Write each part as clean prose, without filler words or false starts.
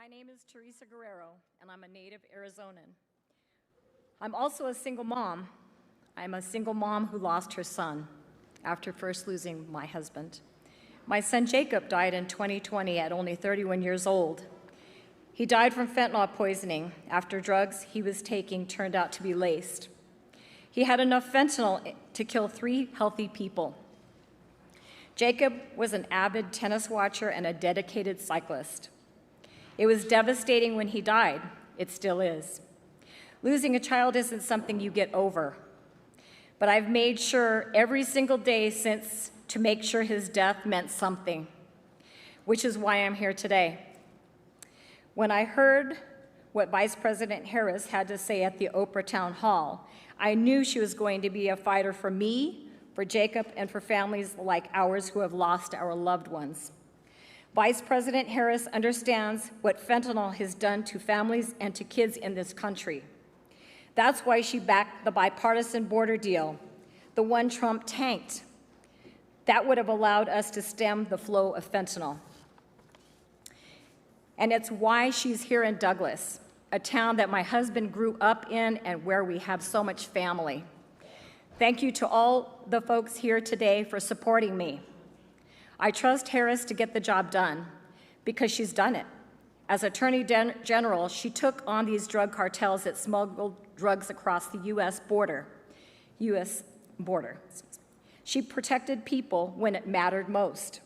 My name is Teresa Guerrero, and I'm a native Arizonan. I'm also a single mom. I'm a single mom who lost her son after first losing my husband. My son Jacob died in 2020 at only 31 years old. He died from fentanyl poisoning after drugs he was taking turned out to be laced. He had enough fentanyl to kill 3 healthy people. Jacob was an avid tennis watcher and a dedicated cyclist. It was devastating when he died. It still is. Losing a child isn't something you get over. But I've made sure every single day since to make sure his death meant something, which is why I'm here today. When I heard what Vice President Harris had to say at the Oprah Town Hall, I knew she was going to be a fighter for me, for Jacob, and for families like ours who have lost our loved ones. Vice President Harris understands what fentanyl has done to families and to kids in this country. That's why she backed the bipartisan border deal, the one Trump tanked. That would have allowed us to stem the flow of fentanyl. And it's why she's here in Douglas, a town that my husband grew up in and where we have so much family. Thank you to all the folks here today for supporting me. I trust Harris to get the job done because she's done it. As Attorney General, she took on these drug cartels that smuggled drugs across the U.S. border. She protected people when it mattered most.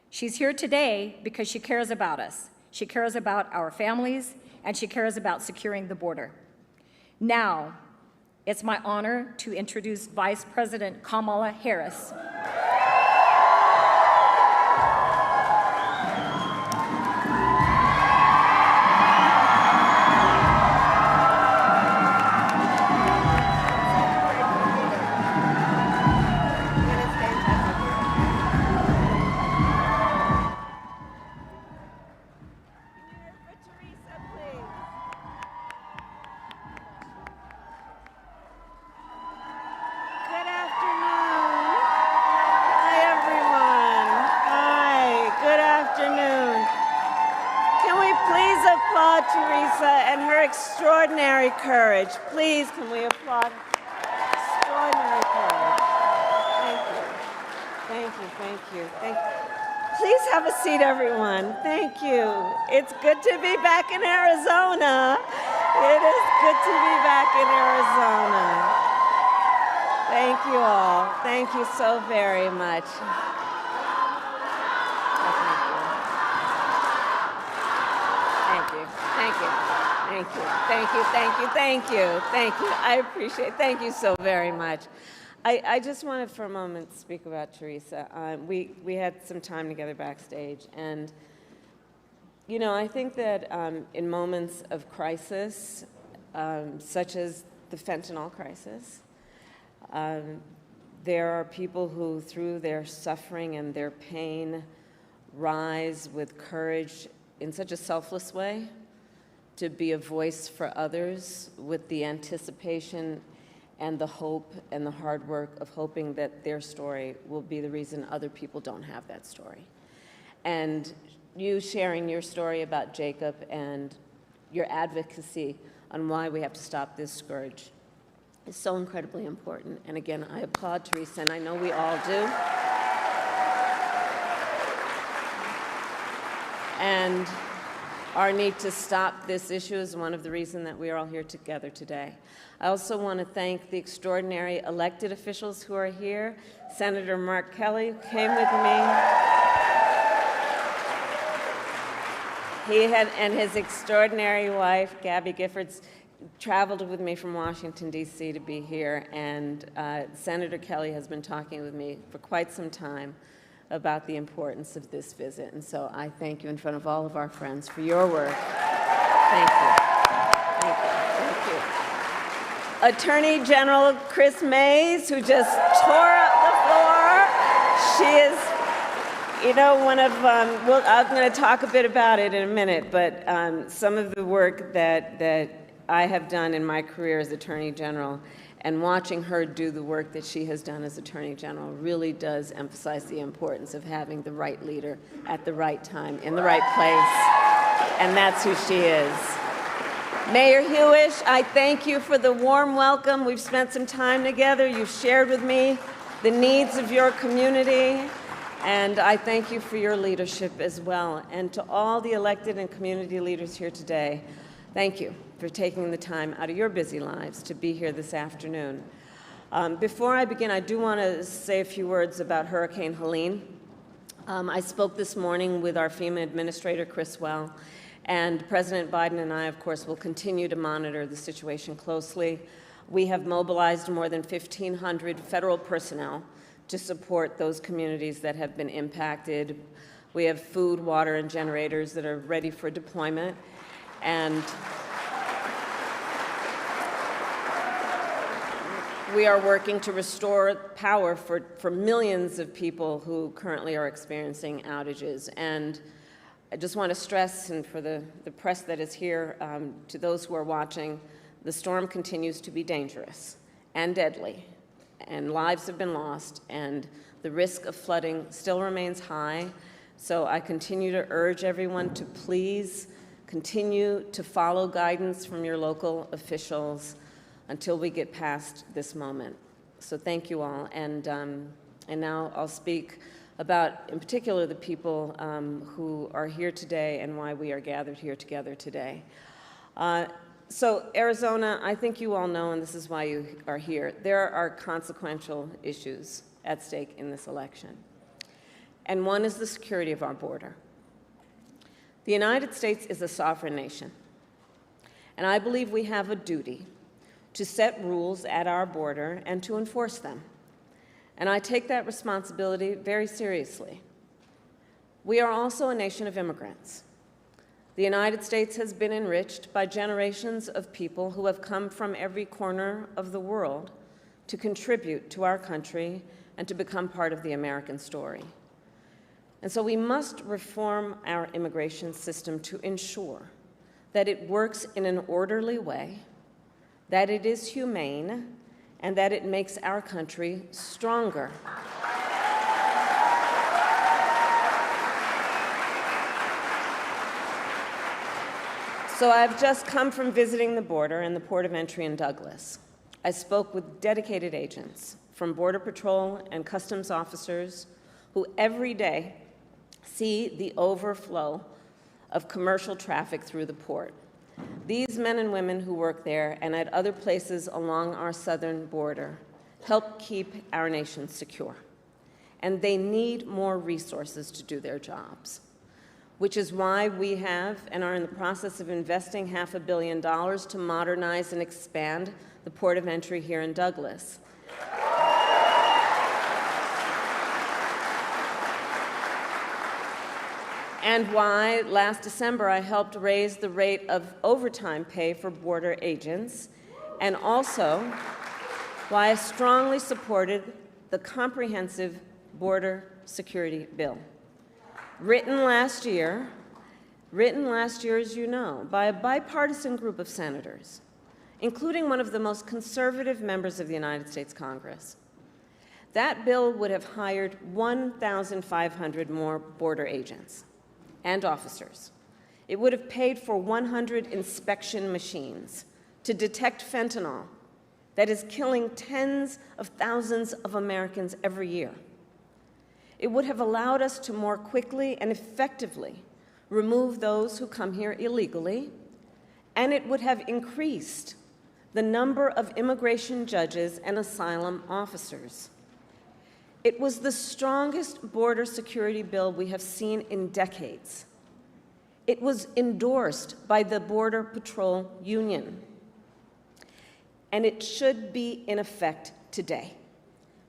She's here today because she cares about us. She cares about our families, and she cares about securing the border. Now, it's my honor to introduce Vice President Kamala Harris. Teresa and her extraordinary courage. Please, can we applaud extraordinary courage? Thank you. Thank you, thank you, thank you. Please have a seat, everyone. Thank you. It's good to be back in Arizona. It is good to be back in Arizona. Thank you all. Thank you so very much. Thank you, thank you, thank you, thank you, thank you, thank you. I appreciate it. Thank you so very much. I just wanted for a moment to speak about Teresa. We had some time together backstage, and you know, I think that in moments of crisis, such as the fentanyl crisis, there are people who, through their suffering and their pain, rise with courage in such a selfless way to be a voice for others with the anticipation and the hope and the hard work of hoping that their story will be the reason other people don't have that story. And you sharing your story about Jacob and your advocacy on why we have to stop this scourge is so incredibly important. And again, I applaud Teresa, and I know we all do. And our need to stop this issue is one of the reasons that we are all here together today. I also want to thank the extraordinary elected officials who are here. Senator Mark Kelly came with me. He and his extraordinary wife, Gabby Giffords, traveled with me from Washington, D.C. to be here, and Senator Kelly has been talking with me for quite some time about the importance of this visit. And so I thank you in front of all of our friends for your work. Thank you. Thank you. Thank you. Attorney General Chris Mays, who just tore up the floor. She is, you know, one of, I'm going to talk a bit about it in a minute, but some of the work that I have done in my career as Attorney General, and watching her do the work that she has done as Attorney General really does emphasize the importance of having the right leader at the right time, in the right place. And that's who she is. Mayor Hewish, I thank you for the warm welcome. We've spent some time together. You've shared with me the needs of your community, and I thank you for your leadership as well. And to all the elected and community leaders here today, thank you for taking the time out of your busy lives to be here this afternoon. Before I begin, I do want to say a few words about Hurricane Helene. I spoke this morning with our FEMA Administrator, Chris Well, and President Biden and I, of course, will continue to monitor the situation closely. We have mobilized more than 1,500 federal personnel to support those communities that have been impacted. We have food, water, and generators that are ready for deployment. And we are working to restore power for millions of people who currently are experiencing outages. And I just want to stress, and for the press that is here, to those who are watching, the storm continues to be dangerous and deadly, and lives have been lost, and the risk of flooding still remains high. So I continue to urge everyone to please continue to follow guidance from your local officials until we get past this moment. So thank you all, and now I'll speak about, in particular, the people who are here today and why we are gathered here together today. So Arizona, I think you all know, and this is why you are here, there are consequential issues at stake in this election. And one is the security of our border. The United States is a sovereign nation, and I believe we have a duty to set rules at our border and to enforce them. And I take that responsibility very seriously. We are also a nation of immigrants. The United States has been enriched by generations of people who have come from every corner of the world to contribute to our country and to become part of the American story. And so we must reform our immigration system to ensure that it works in an orderly way, that it is humane, and that it makes our country stronger. So I've just come from visiting the border and the port of entry in Douglas. I spoke with dedicated agents from Border Patrol and Customs officers who every day see the overflow of commercial traffic through the port. These men and women who work there and at other places along our southern border help keep our nation secure. And they need more resources to do their jobs, which is why we have and are in the process of investing $500 million to modernize and expand the port of entry here in Douglas. And why last December I helped raise the rate of overtime pay for border agents, and also why I strongly supported the comprehensive border security bill. Written last year, as you know, by a bipartisan group of senators, including one of the most conservative members of the United States Congress. That bill would have hired 1,500 more border agents and officers. It would have paid for 100 inspection machines to detect fentanyl that is killing tens of thousands of Americans every year. It would have allowed us to more quickly and effectively remove those who come here illegally, and it would have increased the number of immigration judges and asylum officers. It was the strongest border security bill we have seen in decades. It was endorsed by the Border Patrol Union, and it should be in effect today,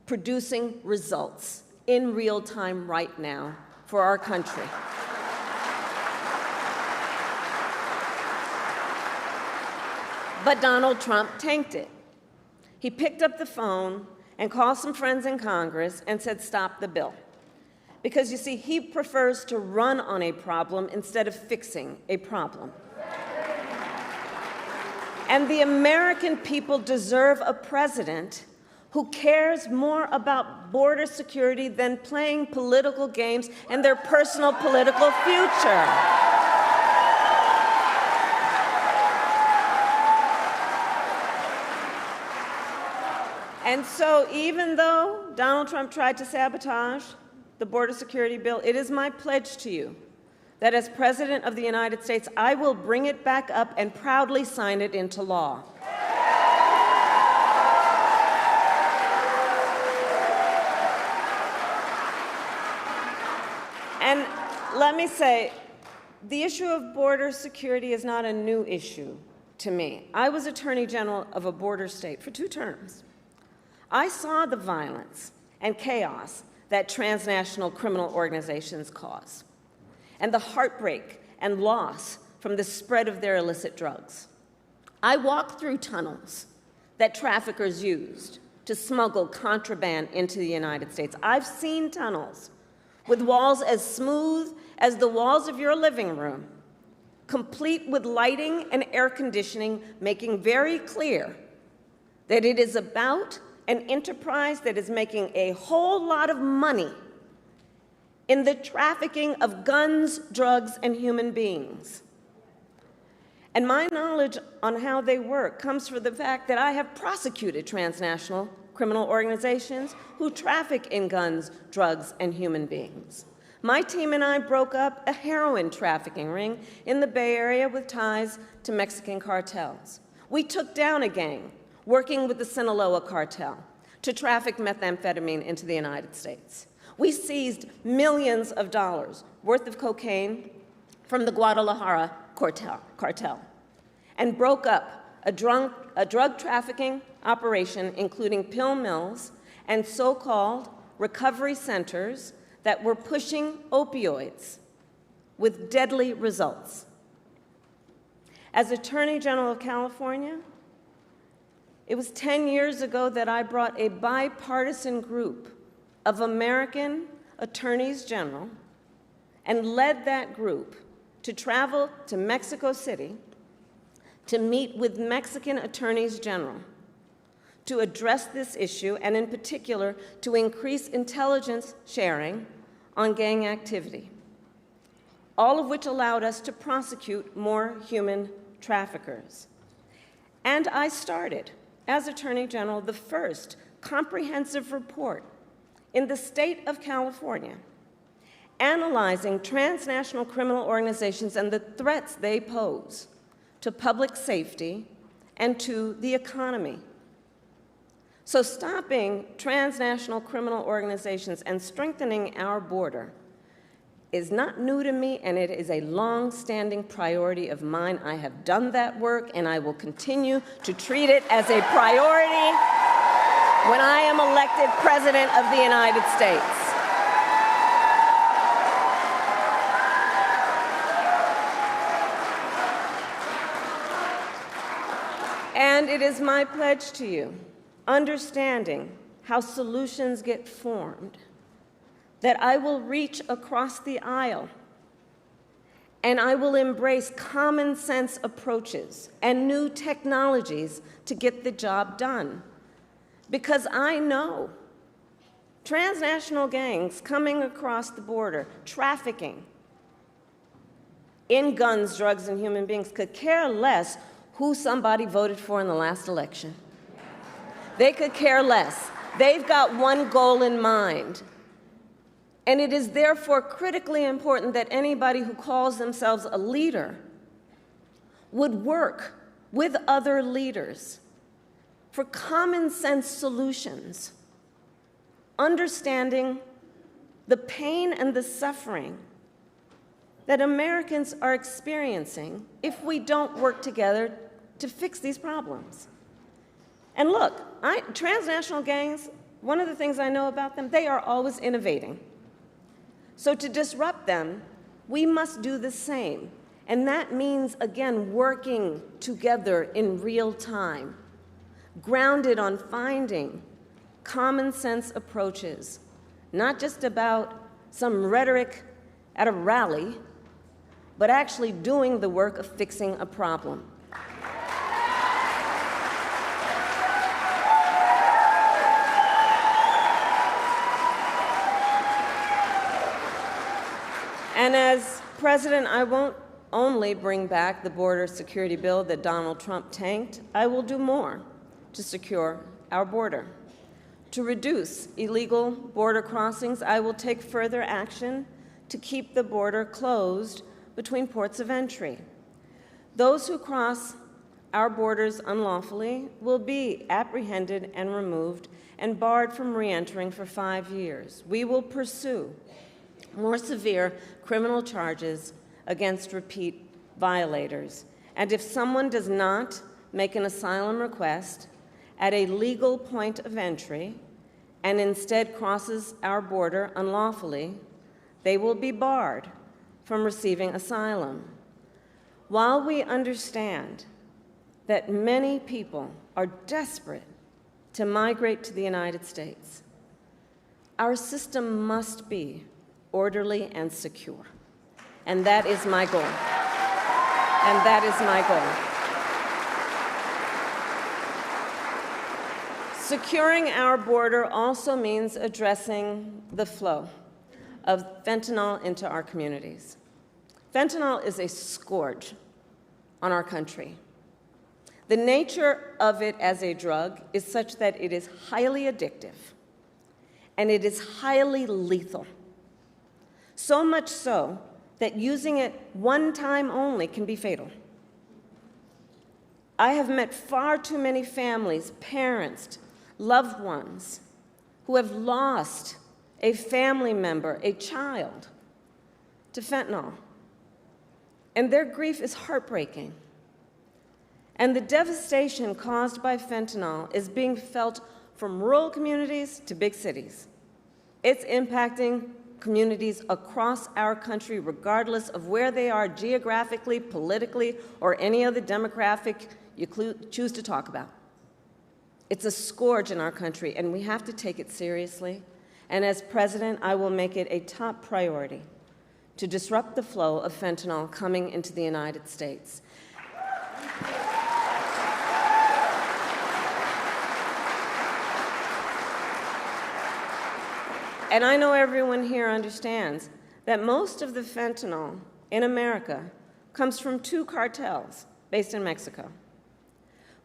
producing results in real time right now for our country. But Donald Trump tanked it. He picked up the phone and called some friends in Congress and said, stop the bill. Because you see, he prefers to run on a problem instead of fixing a problem. And the American people deserve a president who cares more about border security than playing political games and their personal political future. And so even though Donald Trump tried to sabotage the border security bill, it is my pledge to you that as President of the United States, I will bring it back up and proudly sign it into law. And let me say, the issue of border security is not a new issue to me. I was Attorney General of a border state for 2 terms. I saw the violence and chaos that transnational criminal organizations cause, and the heartbreak and loss from the spread of their illicit drugs. I walked through tunnels that traffickers used to smuggle contraband into the United States. I've seen tunnels with walls as smooth as the walls of your living room, complete with lighting and air conditioning, making very clear that it is about an enterprise that is making a whole lot of money in the trafficking of guns, drugs, and human beings. And my knowledge on how they work comes from the fact that I have prosecuted transnational criminal organizations who traffic in guns, drugs, and human beings. My team and I broke up a heroin trafficking ring in the Bay Area with ties to Mexican cartels. We took down a gang working with the Sinaloa cartel to traffic methamphetamine into the United States. We seized millions of dollars worth of cocaine from the Guadalajara cartel and broke up a drug trafficking operation, including pill mills and so-called recovery centers that were pushing opioids with deadly results. As Attorney General of California, it was 10 years ago that I brought a bipartisan group of American attorneys general and led that group to travel to Mexico City to meet with Mexican attorneys general to address this issue, and in particular, to increase intelligence sharing on gang activity, all of which allowed us to prosecute more human traffickers. And I started, as Attorney General, the first comprehensive report in the state of California analyzing transnational criminal organizations and the threats they pose to public safety and to the economy. So stopping transnational criminal organizations and strengthening our border is not new to me, and it is a long-standing priority of mine. I have done that work, and I will continue to treat it as a priority when I am elected President of the United States. And it is my pledge to you, understanding how solutions get formed, that I will reach across the aisle and I will embrace common sense approaches and new technologies to get the job done. Because I know transnational gangs coming across the border, trafficking in guns, drugs, and human beings could care less who somebody voted for in the last election. They could care less. They've got one goal in mind. And it is therefore critically important that anybody who calls themselves a leader would work with other leaders for common sense solutions, understanding the pain and the suffering that Americans are experiencing if we don't work together to fix these problems. And look, transnational gangs, one of the things I know about them, they are always innovating. So to disrupt them, we must do the same. And that means, again, working together in real time, grounded on finding common sense approaches, not just about some rhetoric at a rally, but actually doing the work of fixing a problem. And as president, I won't only bring back the border security bill that Donald Trump tanked. I will do more to secure our border. To reduce illegal border crossings, I will take further action to keep the border closed between ports of entry. Those who cross our borders unlawfully will be apprehended and removed and barred from re-entering for 5 years. We will pursue more severe criminal charges against repeat violators. And if someone does not make an asylum request at a legal point of entry and instead crosses our border unlawfully, they will be barred from receiving asylum. While we understand that many people are desperate to migrate to the United States, our system must be orderly and secure. And that is my goal. And that is my goal. Securing our border also means addressing the flow of fentanyl into our communities. Fentanyl is a scourge on our country. The nature of it as a drug is such that it is highly addictive and it is highly lethal. So much so that using it one time only can be fatal. I have met far too many families, parents, loved ones who have lost a family member, a child, to fentanyl. And their grief is heartbreaking. And the devastation caused by fentanyl is being felt from rural communities to big cities. It's impacting communities across our country, regardless of where they are geographically, politically, or any other demographic you choose to talk about. It's a scourge in our country, and we have to take it seriously. And as president, I will make it a top priority to disrupt the flow of fentanyl coming into the United States. And I know everyone here understands that most of the fentanyl in America comes from 2 cartels based in Mexico.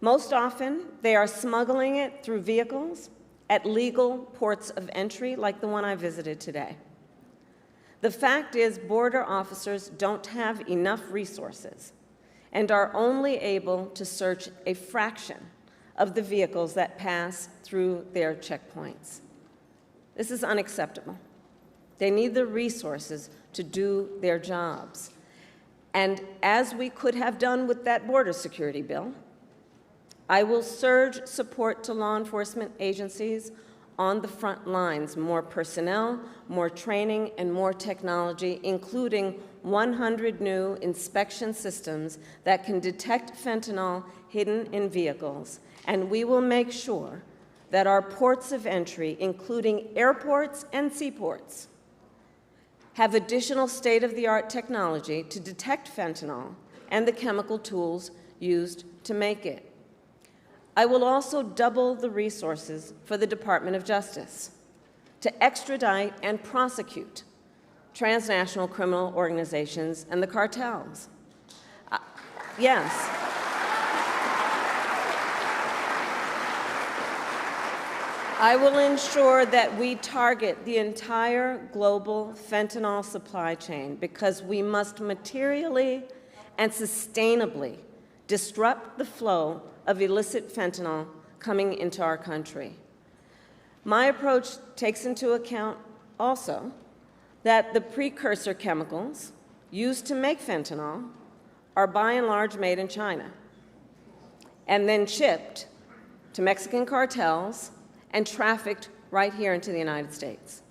Most often, they are smuggling it through vehicles at legal ports of entry, like the one I visited today. The fact is, border officers don't have enough resources and are only able to search a fraction of the vehicles that pass through their checkpoints. This is unacceptable. They need the resources to do their jobs. And as we could have done with that border security bill, I will surge support to law enforcement agencies on the front lines, more personnel, more training, and more technology, including 100 new inspection systems that can detect fentanyl hidden in vehicles. And we will make sure that our ports of entry, including airports and seaports, have additional state-of-the-art technology to detect fentanyl and the chemical tools used to make it. I will also double the resources for the Department of Justice to extradite and prosecute transnational criminal organizations and the cartels. Yes. I will ensure that we target the entire global fentanyl supply chain because we must materially and sustainably disrupt the flow of illicit fentanyl coming into our country. My approach takes into account also that the precursor chemicals used to make fentanyl are by and large made in China and then shipped to Mexican cartels and trafficked right here into the United States.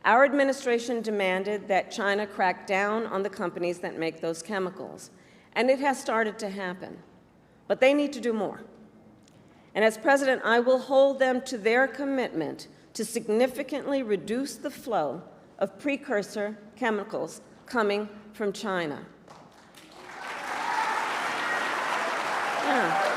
Our administration demanded that China crack down on the companies that make those chemicals, and it has started to happen. But they need to do more. And as president, I will hold them to their commitment to significantly reduce the flow of precursor chemicals coming from China. Yeah.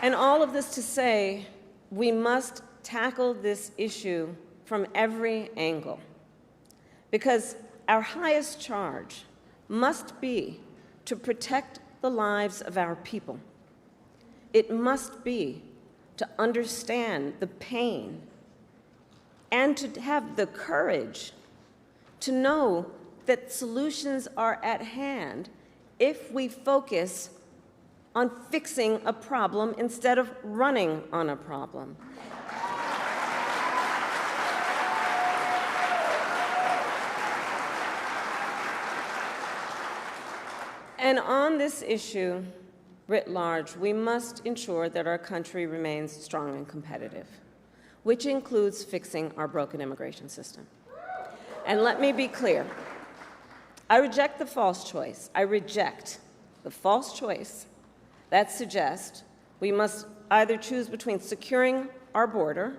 And all of this to say, we must tackle this issue from every angle, because our highest charge must be to protect the lives of our people. it must be to understand the pain and to have the courage to know that solutions are at hand if we focus on fixing a problem instead of running on a problem. And on this issue, writ large, we must ensure that our country remains strong and competitive, which includes fixing our broken immigration system. And let me be clear, I reject the false choice. I reject the false choice that suggests we must either choose between securing our border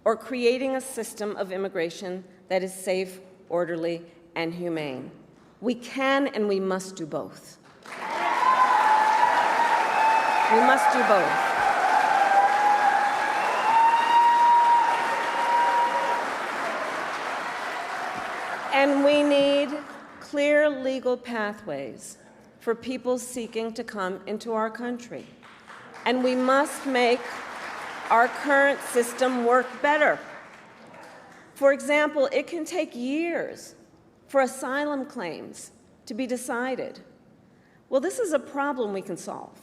or creating a system of immigration that is safe, orderly, and humane. We can and we must do both. We must do both. And we need clear legal pathways for people seeking to come into our country. And we must make our current system work better. For example, it can take years for asylum claims to be decided. Well, this is a problem we can solve,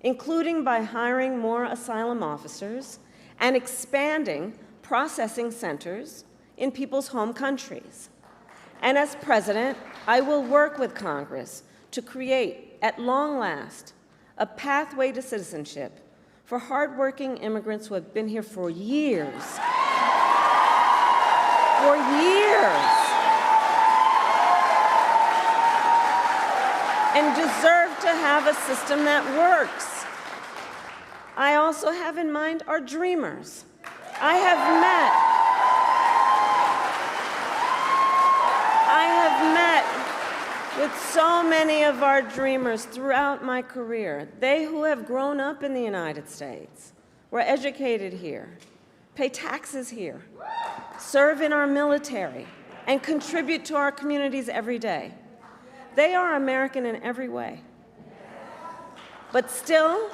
including by hiring more asylum officers and expanding processing centers in people's home countries. And as president, I will work with Congress to create, at long last, a pathway to citizenship for hardworking immigrants who have been here for years. For years. And deserve to have a system that works. I also have in mind our dreamers. I have met with so many of our dreamers throughout my career. They who have grown up in the United States, were educated here, pay taxes here, serve in our military, and contribute to our communities every day. They are American in every way. But still,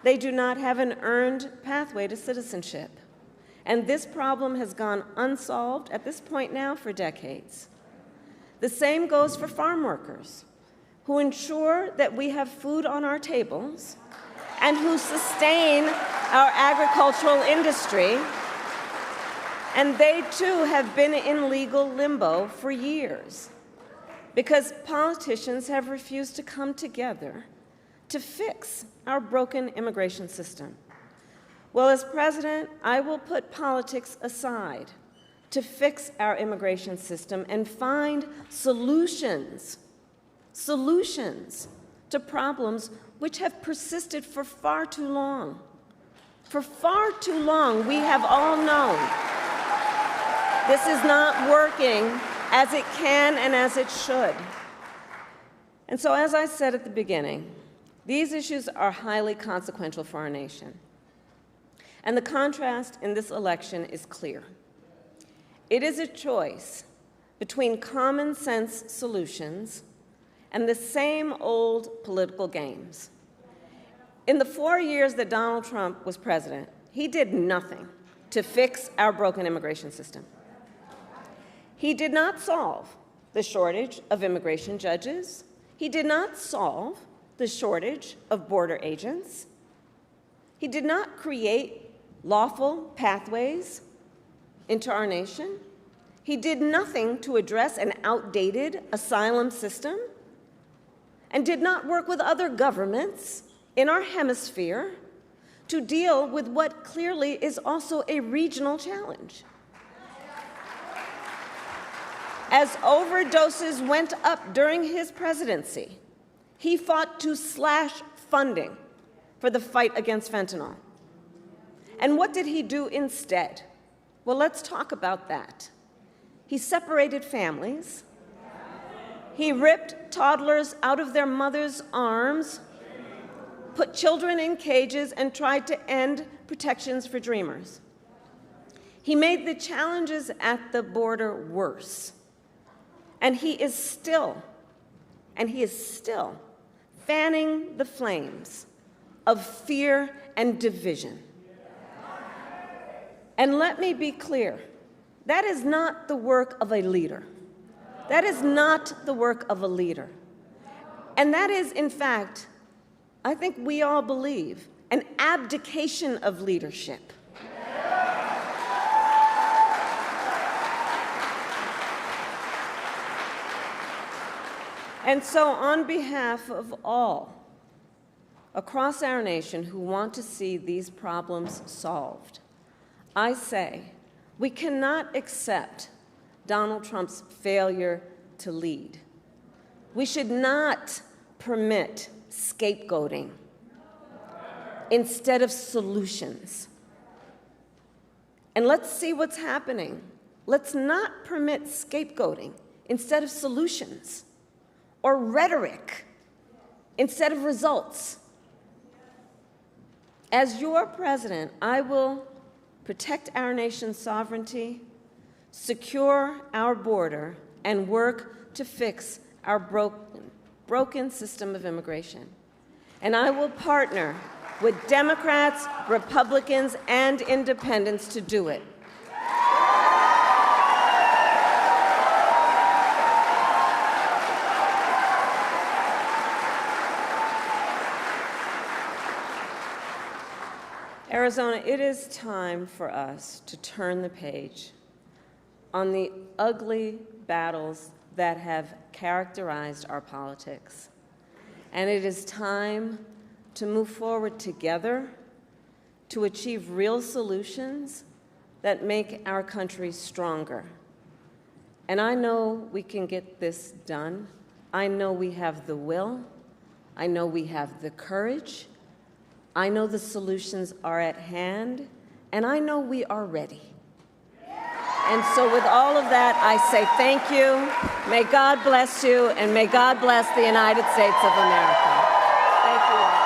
they do not have an earned pathway to citizenship. And this problem has gone unsolved at this point now for decades. The same goes for farm workers, who ensure that we have food on our tables and who sustain our agricultural industry. And they too have been in legal limbo for years, because politicians have refused to come together to fix our broken immigration system. Well, as president, I will put politics aside to fix our immigration system and find solutions to problems which have persisted for far too long. For far too long, we have all known this is not working as it can and as it should. And so, as I said at the beginning, these issues are highly consequential for our nation. And the contrast in this election is clear. It is a choice between common sense solutions and the same old political games. In the 4 years that Donald Trump was president, he did nothing to fix our broken immigration system. He did not solve the shortage of immigration judges. He did not solve the shortage of border agents. He did not create lawful pathways into our nation. He did nothing to address an outdated asylum system, and did not work with other governments in our hemisphere to deal with what clearly is also a regional challenge. As overdoses went up during his presidency, he fought to slash funding for the fight against fentanyl. And what did he do instead? Well, let's talk about that. He separated families. He ripped toddlers out of their mother's arms, put children in cages, and tried to end protections for dreamers. He made the challenges at the border worse. And he is still fanning the flames of fear and division. And let me be clear, that is not the work of a leader. That is not the work of a leader. And that is, in fact, I think we all believe, an abdication of leadership. And so, on behalf of all across our nation who want to see these problems solved, I say we cannot accept Donald Trump's failure to lead. We should not permit scapegoating instead of solutions. And let's see what's happening. Let's not permit scapegoating instead of solutions, or rhetoric instead of results. As your president, I will protect our nation's sovereignty, secure our border, and work to fix our broken system of immigration. And I will partner with Democrats, Republicans, and independents to do it. Arizona, it is time for us to turn the page on the ugly battles that have characterized our politics. And it is time to move forward together to achieve real solutions that make our country stronger. And I know we can get this done. I know we have the will. I know we have the courage. I know the solutions are at hand, and I know we are ready. And so with all of that, I say thank you. May God bless you, and may God bless the United States of America. Thank you all.